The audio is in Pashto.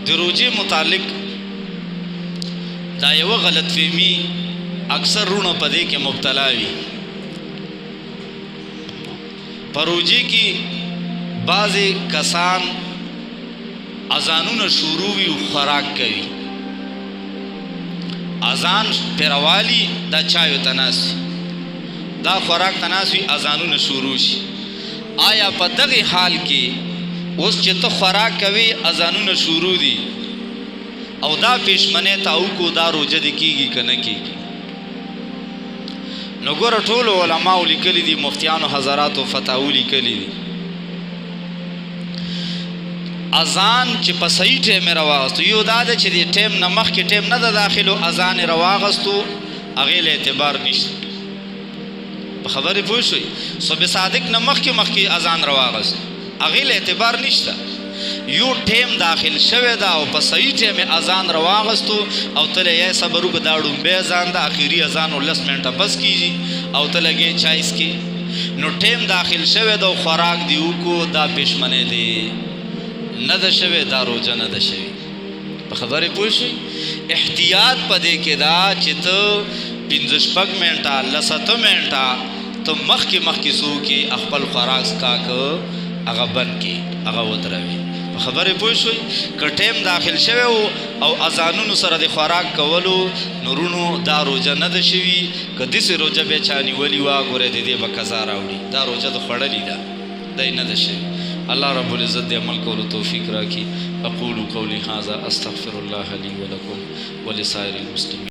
د روجې متعلق دا یوه غلط فهمي اکثر رونه په دې کې مبتلا وي. په روجې کې بعضې کسان اذانونه شروع وي او خوراک کوي، اذان پیروالي دا چایو ته ناست وي، دا خوراک ته ناست وي، اذانونه شروع شي. آیا په دغې حال کې اوس چې ته خوراک کوي اذانونه شروع دي او دا پېشمنۍ ته وکړو دا روژه دې کېږي که نه کېږي؟ نو ګوره ټولو علماو لیکلي دي، مفتیانو حضراتو فتاوو لیکلي دي، اذان چې په صحیح ټیم یې راواغستو، یو دا ده چې د ټیم نه مخکې ټیم نه ده داخلو، اذان یې راواغستو، هغې له اعتبار نشته. په خبرې پوه شوئ؟ صبح صادق نه مخکې اذان راواغست، هغې له اعتبار نشته. یو ټیم داخل شوی ده او په صحیح ټیم یې اذان راواغستو او ته یې صبر وکړه، دا ړومبی اذان ده، اخري اذان 10 منټه بس کېږي او ته لګې چای څکې، نو ټیم داخل شوی ده او خوراک دې وکړو، دا پېشمنۍ دی نه ده شوې، دا روژه نه ده شوې. په خبرې پوه شئ؟ احتیاط په دې کې دا چې ته 5-6 منټه 7 منټه ته مخکې څه وکړې، خپل خوراک څښاک هغه بند کړې، هغه ودروي. په خبرې پوه شوئ؟ که ټیم داخل شوی او اذانونو سره د خوراک کولو نورونو دا روژه نه ده شوي. که داسې روژه بیا چا نیولي وه ګورئ د دې به قضا راوړي، دا روژه د خوړلې ده، دی نه ده شوي. الله رب العزت دې عمل کولو توفیق راکړي. اقول قولي هذا استغفر الله لي ولكم ولسائر المسلمين.